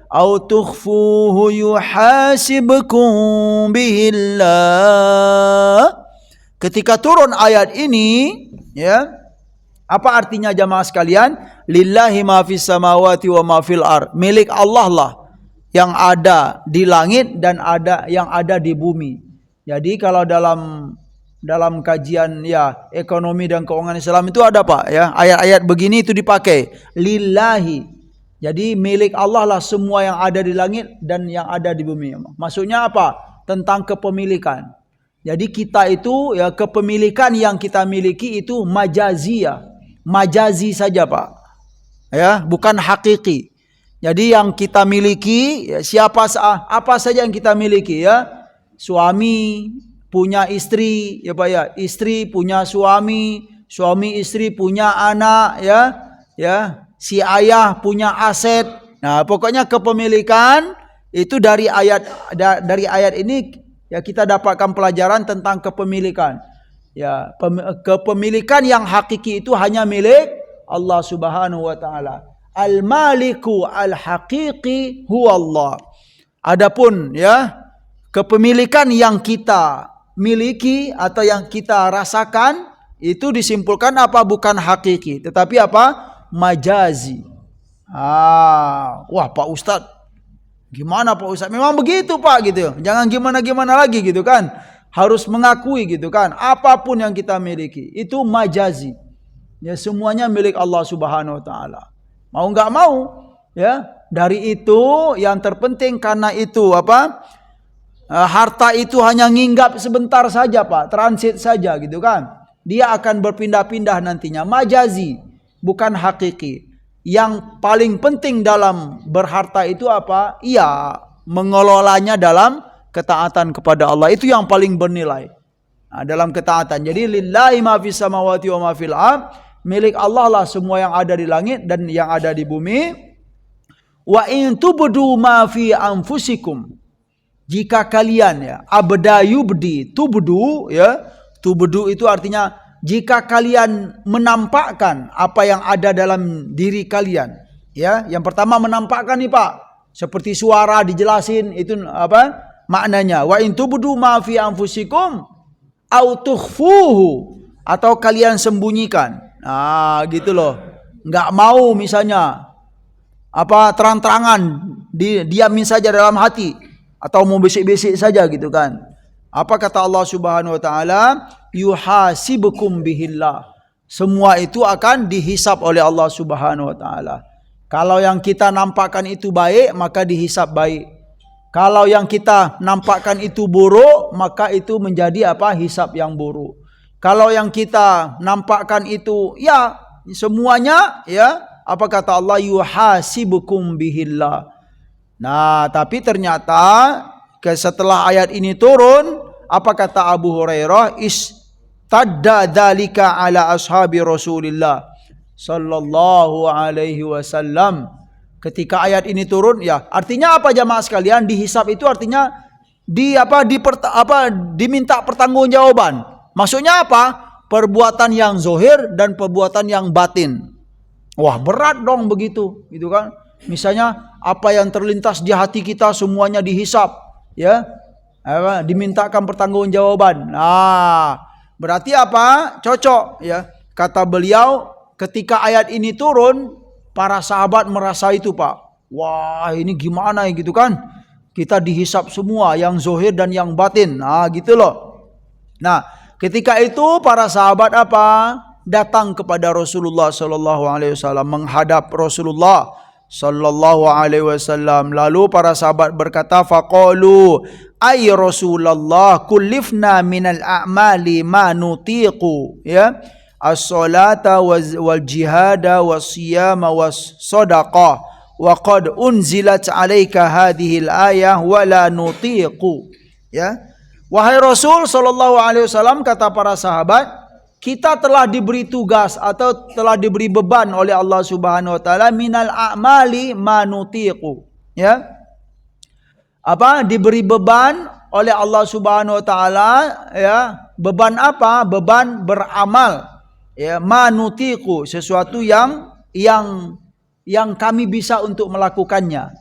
aw tukhfuhu yuhasibkum bihillah. Ketika turun ayat ini, apa artinya jamaah sekalian? Lillahi ma fis samawati wa ma fil ard. Milik Allah lah yang ada di langit dan yang ada di bumi. Jadi kalau dalam kajian ekonomi dan keuangan Islam itu ada Pak ayat-ayat begini itu dipakai. Lillahi. Jadi milik Allah lah semua yang ada di langit dan yang ada di bumi. Maksudnya apa? Tentang kepemilikan. Jadi kita itu kepemilikan yang kita miliki itu majazi saja Pak. Bukan hakiki. Jadi yang kita miliki apa saja yang kita miliki Suami punya istri Pak istri punya suami istri punya anak si ayah punya aset. Nah, pokoknya kepemilikan itu dari ayat ini kita dapatkan pelajaran tentang kepemilikan. Kepemilikan yang hakiki itu hanya milik Allah Subhanahu wa taala. Al-Maliku al-haqiqi huwa Allah. Adapun kepemilikan yang kita miliki atau yang kita rasakan itu disimpulkan apa? Bukan hakiki, tetapi apa? Majazi. Wah Pak Ustadz, gimana Pak Ustaz? Memang begitu Pak gitu. Jangan gimana-gimana lagi gitu kan. Harus mengakui gitu kan. Apapun yang kita miliki itu majazi. Semuanya milik Allah Subhanahu wa taala. Mau enggak mau dari itu yang terpenting karena itu harta itu hanya nginggap sebentar saja Pak, transit saja gitu kan. Dia akan berpindah-pindah nantinya. Majazi, bukan hakiki. Yang paling penting dalam berharta itu apa? Mengelolanya dalam ketaatan kepada Allah. Itu yang paling bernilai. Dalam ketaatan. Jadi lillahi ma fis samawati wa ma fil ard. Milik Allah lah semua yang ada di langit dan yang ada di bumi. Wa in tubdu ma fi anfusikum. Jika kalian abda yubdi tubdu tubdu itu artinya jika kalian menampakkan apa yang ada dalam diri kalian. Yang pertama menampakkan nih Pak. Seperti suara dijelasin itu apa maknanya. Wa in tubdu ma fi anfusikum au tukhfuhu, atau kalian sembunyikan. Gitu loh. Enggak mau misalnya terang-terangan diamin saja dalam hati atau mau besik-besik saja gitu kan. Apa kata Allah Subhanahu wa taala? Yuhasibukum bihillah. Semua itu akan dihisap oleh Allah Subhanahu wa taala. Kalau yang kita nampakkan itu baik, maka dihisap baik. Kalau yang kita nampakkan itu buruk, maka itu menjadi hisap yang buruk. Kalau yang kita nampakkan itu semuanya apa kata Allah? Yuhasibukum bihillah. Nah, tapi ternyata setelah ayat ini turun, apa kata Abu Hurairah? Istadda dzalika ala ashabi Rasulillah sallallahu alaihi wasallam. Ketika ayat ini turun, artinya apa jamaah sekalian? Dihisap itu artinya diminta pertanggungjawaban. Maksudnya apa? Perbuatan yang zahir dan perbuatan yang batin. Wah, berat dong begitu, gitu kan? Misalnya apa yang terlintas di hati kita semuanya dihisap, dimintakan pertanggungjawaban. Berarti apa? Cocok, Kata beliau, ketika ayat ini turun, para sahabat merasa itu Pak. Wah, ini gimana gitu kan? Kita dihisap semua, yang zahir dan yang batin. Gitu loh. Nah, ketika itu para sahabat datang kepada Rasulullah sallallahu alaihi wasallam, menghadap Rasulullah sallallahu alaihi wasallam. Lalu para sahabat berkata, faqalu ay Rasulullah kullifna minal a'mali ma nutiqu as-salata wal jihada was siyama was sadaqah wa qad unzilat alayka hadhihi al-ayah wa la nutiqu. Wahai Rasul sallallahu alaihi wasallam, kata para sahabat, kita telah diberi tugas atau telah diberi beban oleh Allah Subhanahu wa taala minal a'mali manutiqu, ya. Diberi beban oleh Allah Subhanahu wa taala, ya. Beban apa? Beban beramal, ya, manutiqu, sesuatu yang kami bisa untuk melakukannya.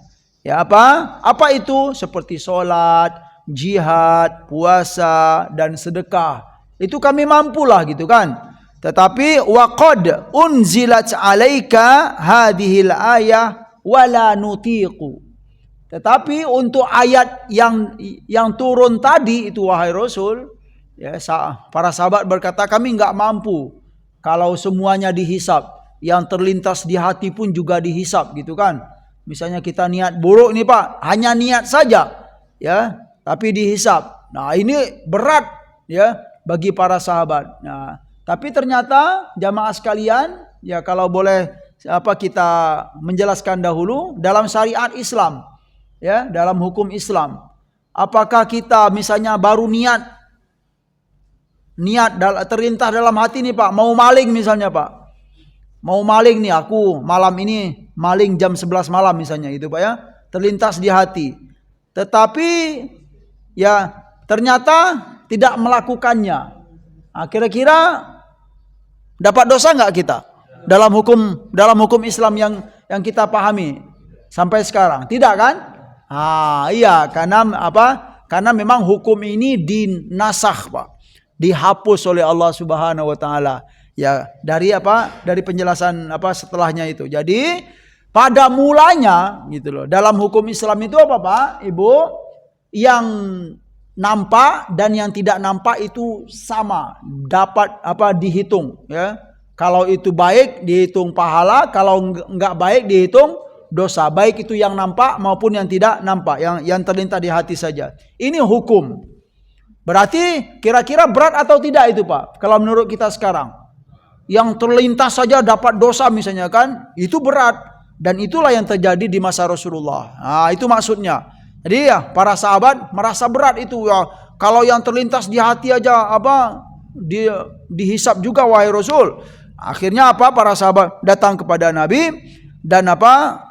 Ya, apa itu? Seperti sholat, jihad, puasa, dan sedekah. Itu kami mampulah gitu kan. Tetapi waqad unzilat alaika hadhil ayah wala nutiqu. Tetapi untuk ayat yang turun tadi itu, wahai Rasul, ya, para sahabat berkata, kami enggak mampu kalau semuanya dihisap. Yang terlintas di hati pun juga dihisap gitu kan. Misalnya kita niat buruk nih Pak, hanya niat saja, ya, tapi dihisap. Nah, ini berat, ya, bagi para sahabat. Nah, tapi ternyata jamaah sekalian, ya, kalau boleh kita menjelaskan dahulu dalam syariat Islam, ya, dalam hukum Islam, apakah kita misalnya baru niat terlintas dalam hati nih Pak, mau maling misalnya Pak. Mau maling nih, aku malam ini maling jam 11 malam misalnya itu Pak, ya. Terlintas di hati. Tetapi ya ternyata tidak melakukannya. Nah, kira-kira dapat dosa enggak kita? Dalam hukum Islam yang kita pahami sampai sekarang. Tidak kan? Iya, karena Karena memang hukum ini dinasakh, Pak. Dihapus oleh Allah Subhanahu wa taala. Ya, dari penjelasan setelahnya itu. Jadi pada mulanya gitu loh. Dalam hukum Islam itu apa, Pak? Ibu, yang nampak dan yang tidak nampak itu sama, dapat dihitung, ya. Kalau itu baik dihitung pahala, kalau enggak baik dihitung dosa, baik itu yang nampak maupun yang tidak nampak, yang terlintas di hati saja. Ini hukum. Berarti kira-kira berat atau tidak itu, Pak? Kalau menurut kita sekarang, yang terlintas saja dapat dosa misalnya kan, itu berat, dan itulah yang terjadi di masa Rasulullah. Nah, itu maksudnya. Jadi ya para sahabat merasa berat itu, ya. Kalau yang terlintas di hati aja dihisap juga, wahai Rasul. Akhirnya para sahabat datang kepada Nabi dan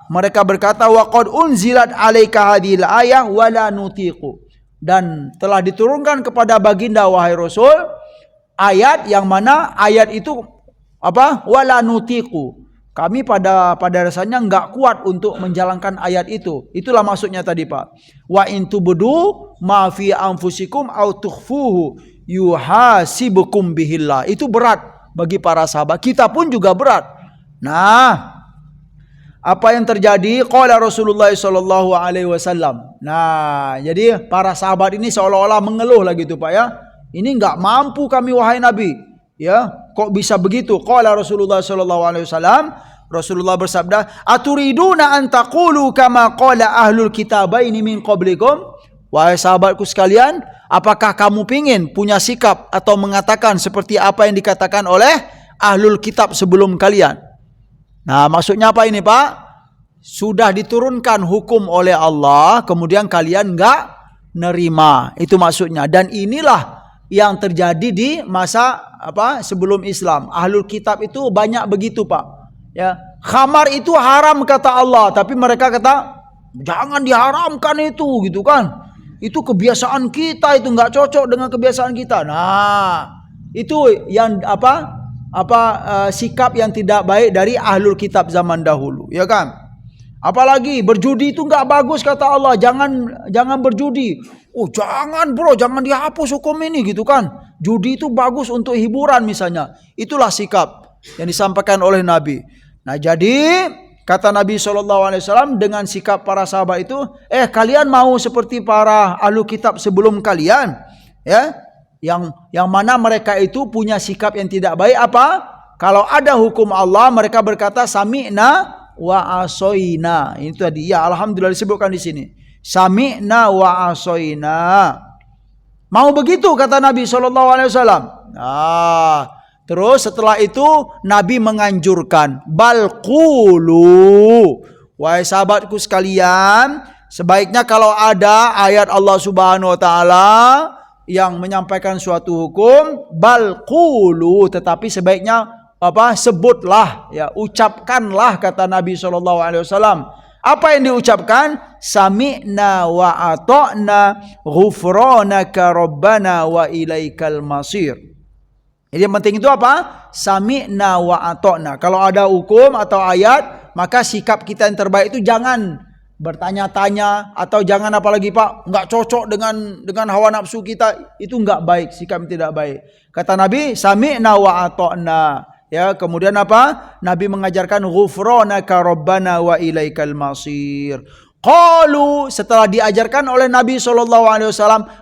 mereka berkata, wa qad unzilat alaika hadhil ayah wala nutiqu. Dan telah diturunkan kepada baginda, wahai Rasul, ayat yang mana ayat itu wala nutiqu. Kami pada dasarnya enggak kuat untuk menjalankan ayat itu. Itulah maksudnya tadi, Pak. Wa in tubdu ma fi anfusikum aw tukhfuhu yuhasibukum bihillah. Itu berat bagi para sahabat. Kita pun juga berat. Nah, apa yang terjadi? Qala Rasulullah sallallahu alaihi wasallam. Nah, jadi para sahabat ini seolah-olah mengeluh lagi tuh, Pak, ya. Ini enggak mampu kami, wahai Nabi. Ya, kok bisa begitu? Qala Rasulullah sallallahu alaihi wasallam, Rasulullah bersabda, "Aturiduna an taqulu kama qala ahlul kitabaini min qablikum?" Wahai sahabatku sekalian, apakah kamu pingin punya sikap atau mengatakan seperti apa yang dikatakan oleh ahlul kitab sebelum kalian? Nah, maksudnya apa ini, Pak? Sudah diturunkan hukum oleh Allah, kemudian kalian enggak nerima. Itu maksudnya. Dan inilah yang terjadi di masa sebelum Islam. Ahlul kitab itu banyak begitu, Pak. Ya, khamar itu haram kata Allah, tapi mereka kata jangan diharamkan itu, gitu kan. Itu kebiasaan kita, itu enggak cocok dengan kebiasaan kita. Nah, itu yang sikap yang tidak baik dari ahlul kitab zaman dahulu, ya kan? Apalagi berjudi itu enggak bagus kata Allah, jangan berjudi. Oh, jangan bro, jangan dihapus hukum ini, gitu kan. Judi itu bagus untuk hiburan misalnya. Itulah sikap yang disampaikan oleh Nabi. Nah, jadi kata Nabi SAW dengan sikap para sahabat itu, kalian mau seperti para ahlu kitab sebelum kalian, ya? Yang mana mereka itu punya sikap yang tidak baik Kalau ada hukum Allah, mereka berkata sami'na wa asoina. Itu tadi, ya, alhamdulillah disebutkan di sini. Sami'na wa asoina. Mau begitu kata Nabi SAW. Terus setelah itu Nabi menganjurkan, balqulu, wahai sahabatku sekalian, sebaiknya kalau ada ayat Allah Subhanahu wa taala yang menyampaikan suatu hukum, bal qulu, tetapi sebaiknya sebutlah, ya, ucapkanlah, kata Nabi SAW. Apa yang diucapkan? Sami'na wa ata'na ghufranaka rabbana wa ilaikal masir. Jadi yang penting itu apa? Sami'na wa ata'na. Kalau ada hukum atau ayat, maka sikap kita yang terbaik itu jangan bertanya-tanya, atau jangan apalagi Pak, enggak cocok dengan hawa nafsu kita, itu enggak baik, sikap yang tidak baik. Kata Nabi, sami'na wa ata'na. Ya, kemudian apa? Nabi mengajarkan ghufranaka rabbana wa ilaikal masir. Qalu, setelah diajarkan oleh Nabi SAW,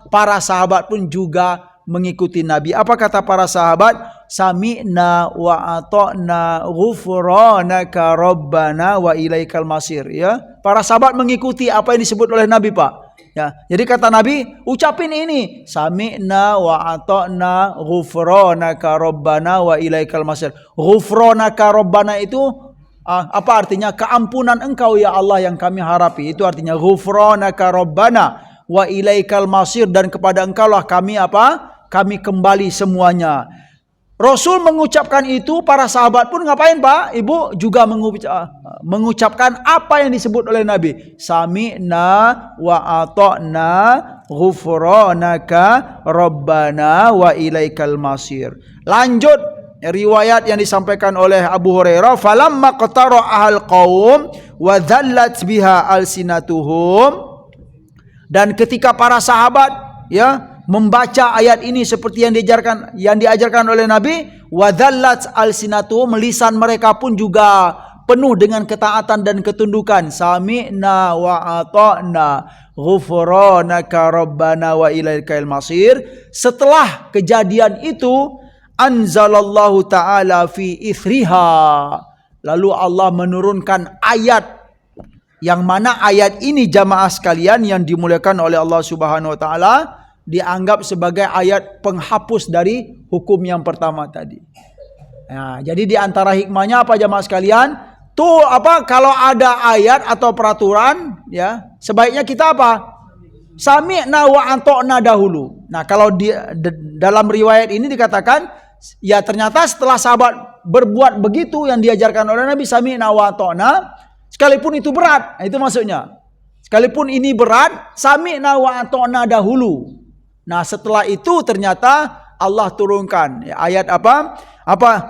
para sahabat pun juga mengikuti Nabi. Apa kata para sahabat? Sami'na wa ata'na ghufranaka rabbana wa ilaikal masir. Ya, para sahabat mengikuti apa yang disebut oleh Nabi, Pak. Ya, jadi kata Nabi, ucapin ini, sami'na wa ata'na ghufranaka rabbana wa ilaikal masir. Ghufranaka rabbana itu apa artinya? Keampunan Engkau ya Allah yang kami harapi. Itu artinya ghufranaka rabbana wa ilaikal masir, dan kepada Engkau lah kami kami kembali semuanya. Rasul mengucapkan itu, para sahabat pun ngapain Pak? Ibu juga mengucapkan apa yang disebut oleh Nabi. Sami'na wa ata'na ghufranaka rabbana wa ilaikal masir. Lanjut riwayat yang disampaikan oleh Abu Hurairah, falamma qatara ahal qaum wa dhallat biha alsinatuhum. Dan ketika para sahabat, ya, membaca ayat ini seperti yang diajarkan oleh Nabi, wadhallat alsinatuhum, lisan mereka pun juga penuh dengan ketaatan dan ketundukan. Sami'na wa ata'na ghufranaka rabbana wa ilaikal masir. Setelah kejadian itu, anzalallahu ta'ala fi ithriha, lalu Allah menurunkan ayat, yang mana ayat ini jamaah sekalian yang dimuliakan oleh Allah Subhanahu wa taala, dianggap sebagai ayat penghapus dari hukum yang pertama tadi. Nah, jadi di antara hikmahnya apa jamaah sekalian? Tuh kalau ada ayat atau peraturan, ya, sebaiknya kita sami'na wa ata'na dahulu. Nah, kalau dalam riwayat ini dikatakan, ya ternyata setelah sahabat berbuat begitu yang diajarkan oleh Nabi, sami'na wa ata'na, sekalipun itu berat. Nah, itu maksudnya. Sekalipun ini berat, sami'na wa ata'na dahulu. Nah, setelah itu ternyata Allah turunkan ayat apa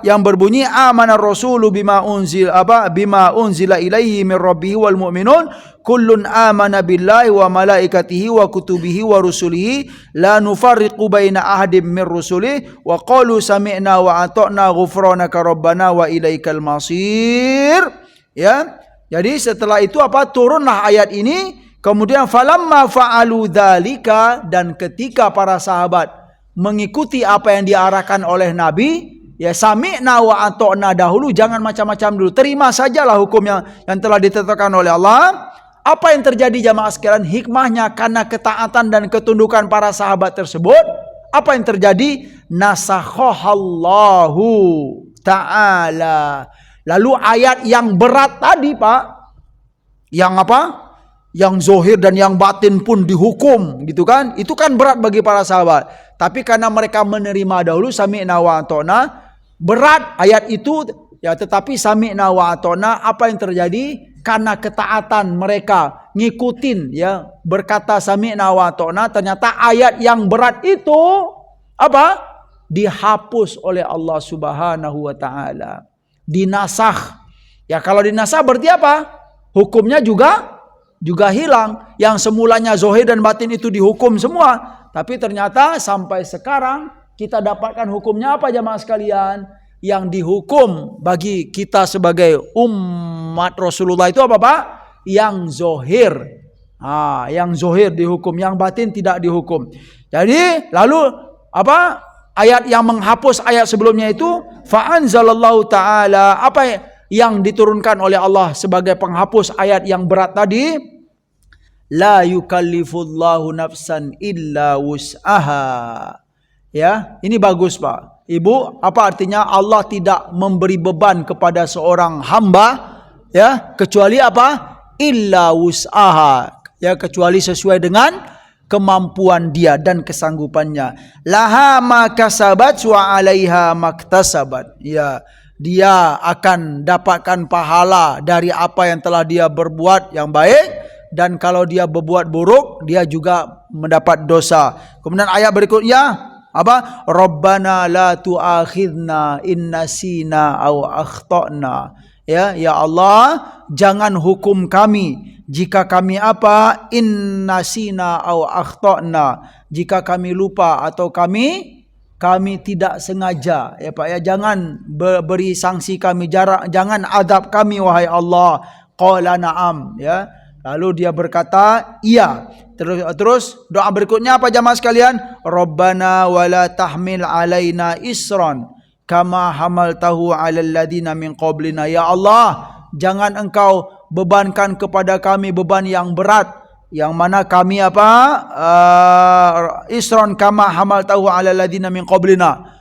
yang berbunyi amana rasulu bima unzila ilaihi min rabbihi wal mu'minun kullun amana billahi wa malaikatihi wa kutubihi wa rusulihi la nufarriqu baina ahadim min rusulihi wa qalu sami'na wa ata'na ghufranaka rabbana wa ilaikal masir. Ya, jadi setelah itu turunlah ayat ini. Kemudian falamma fa'alu dzalika, dan ketika para sahabat mengikuti apa yang diarahkan oleh Nabi, ya sami'na wa ata'na dahulu, jangan macam-macam dulu. Terima sajalah hukum yang telah ditetapkan oleh Allah. Apa yang terjadi jamaah sekalian? Hikmahnya karena ketaatan dan ketundukan para sahabat tersebut, apa yang terjadi? Nasakhahallahu ta'ala. Lalu ayat yang berat tadi Pak, yang yang zohir dan yang batin pun dihukum, gitu kan? Itu kan berat bagi para sahabat. Tapi karena mereka menerima dahulu sami'na wa ata'na, berat ayat itu, ya, tetapi sami'na wa ata'na, apa yang terjadi? Karena ketaatan mereka ngikutin, ya, berkata sami'na wa ata'na, ternyata ayat yang berat itu dihapus oleh Allah Subhanahu wa taala. Dinasakh. Ya, kalau dinasakh berarti hukumnya juga hilang. Yang semulanya zahir dan batin itu dihukum semua, tapi ternyata sampai sekarang kita dapatkan hukumnya jamaah sekalian? Yang dihukum bagi kita sebagai umat Rasulullah itu Pak? Yang zahir. Yang zahir dihukum, yang batin tidak dihukum. Jadi lalu ayat yang menghapus ayat sebelumnya itu, fa anzalallahu ta'ala, yang diturunkan oleh Allah sebagai penghapus ayat yang berat tadi, la yukallifullahu nafsan illa wus'aha. Ya, ini bagus Pak. Ibu, apa artinya? Allah tidak memberi beban kepada seorang hamba, ya, kecuali illa wus'aha, ya, kecuali sesuai dengan kemampuan dia dan kesanggupannya. Laha ma kasabat wa 'alaiha maktasabat. Ya, dia akan dapatkan pahala dari apa yang telah dia berbuat yang baik, dan kalau dia berbuat buruk dia juga mendapat dosa. Kemudian ayat berikutnya apa? Rabbana la tu'akhidna in nasina aw akhtana. Ya Allah, jangan hukum kami jika kami apa? In nasina aw akhtana, jika kami lupa atau kami tidak sengaja. Ya Pak ya, jangan beri sanksi kami, jangan adab kami wahai Allah. Qala na'am, ya. Lalu dia berkata, iya. Terus doa berikutnya apa jamaah sekalian? Rabbana wala tahmil alaina isran kama hamaltahu 'alal ladina min qablina. Ya Allah, jangan engkau bebankan kepada kami beban yang berat, yang mana kami apa? Isran kama hamaltahu 'alal ladina min qablina.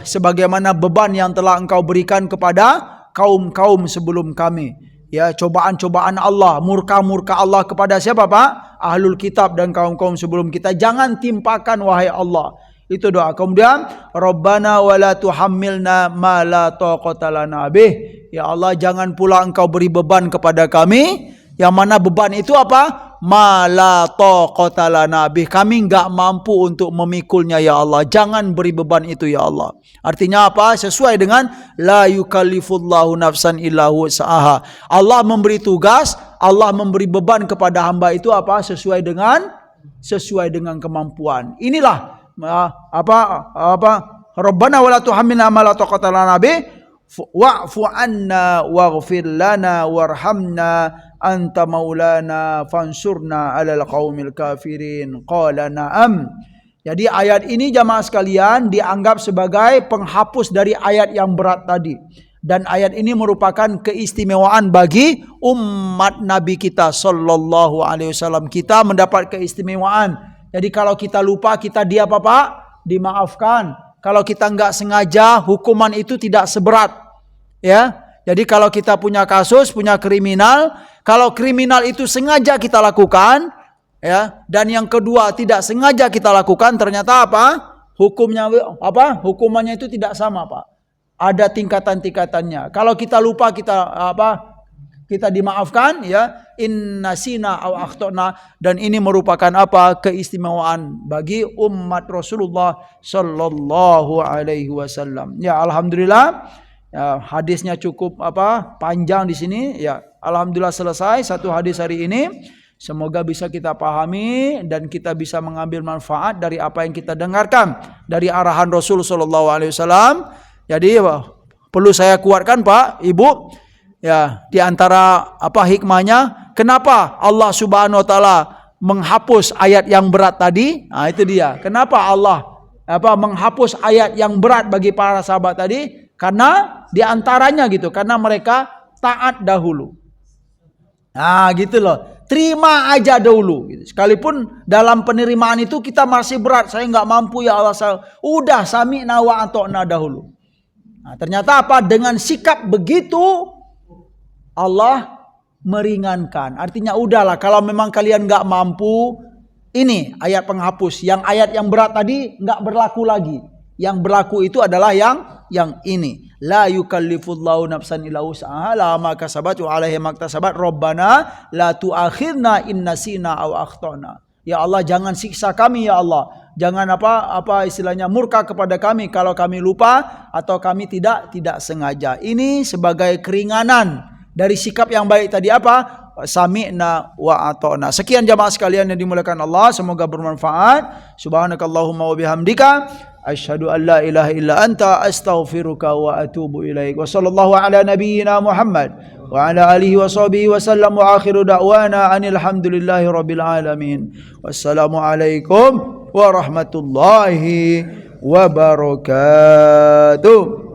Sebagaimana beban yang telah engkau berikan kepada kaum-kaum sebelum kami. Ya, cobaan-cobaan Allah, murka Allah kepada siapa Pak? Ahlul kitab dan kaum-kaum sebelum kita. Jangan timpakan wahai Allah. Itu doa. Kemudian Rabbana wala tuhammilna ma la taqata lana bih. Ya Allah, jangan pula engkau beri beban kepada kami, yang mana beban itu apa? Ma la taqata lana bih. Kami enggak mampu untuk memikulnya ya Allah. Jangan beri beban itu ya Allah. Artinya apa? Sesuai dengan la yukallifullahu nafsan illa wus'aha. Allah memberi tugas, Allah memberi beban kepada hamba itu apa? Sesuai dengan kemampuan. Inilah Rabbana wala tuhammilna ma la taqata lana bih wa'fu 'anna waghfir lana warhamna anta maulana fansurna 'alal qaumil kafirin. Qala na'am. Jadi ayat ini jamaah sekalian dianggap sebagai penghapus dari ayat yang berat tadi. Dan ayat ini merupakan keistimewaan bagi umat Nabi kita sallallahu alaihi wasallam. Kita mendapat keistimewaan. Jadi kalau kita lupa, kita dimaafkan. Kalau kita enggak sengaja, hukuman itu tidak seberat. Ya. Jadi kalau kita punya kasus, punya kriminal, kalau kriminal itu sengaja kita lakukan, ya, dan yang kedua tidak sengaja kita lakukan, ternyata apa? Hukumannya itu tidak sama, Pak. Ada tingkatan-tingkatannya. Kalau kita lupa, kita dimaafkan, ya, innasina aw akhtana, dan ini merupakan apa? Keistimewaan bagi umat Rasulullah sallallahu alaihi wasallam. Ya, alhamdulillah. Ya, hadisnya cukup panjang di sini. Ya, alhamdulillah selesai satu hadis hari ini. Semoga bisa kita pahami dan kita bisa mengambil manfaat dari apa yang kita dengarkan dari arahan Rasul sallallahu alaihi wasallam. Jadi perlu saya kuatkan Pak, Ibu, ya, di antara hikmahnya kenapa Allah Subhanahu wa taala menghapus ayat yang berat tadi? Nah, itu dia. Kenapa Allah menghapus ayat yang berat bagi para sahabat tadi? Karena di antaranya gitu, karena mereka taat dahulu. Nah, gitu loh. Terima aja dahulu. Sekalipun dalam penerimaan itu kita masih berat. Saya nggak mampu ya Allah. Udah sami'na wa ata'na dahulu. Nah, ternyata apa? Dengan sikap begitu Allah meringankan. Artinya udahlah, kalau memang kalian nggak mampu, ini ayat penghapus. Yang ayat yang berat tadi nggak berlaku lagi. Yang berlaku itu adalah yang ini. La yukallifullahu nafsan illa wus'aha laha ma kasabat wa 'alaiha maktasabat. Rabbana la tu'akhirna in nasina aw akhtana. Ya Allah, jangan siksa kami ya Allah. Jangan istilahnya murka kepada kami kalau kami lupa atau kami tidak sengaja. Ini sebagai keringanan dari sikap yang baik tadi sami'na wa ata'na. Sekian jamaah sekalian yang dimuliakan Allah, semoga bermanfaat. Subhanakallahumma wa bihamdika asyhadu an la ilaha illa anta astaghfiruka wa atubu ilaik. Wa sallallahu ala nabiyyina Muhammad wa ala alihi wa sahbihi wa sallam wa akhiru da'wana anil hamdulillahi rabbil alamin. Wassalamu alaikum warahmatullahi wabarakatuh.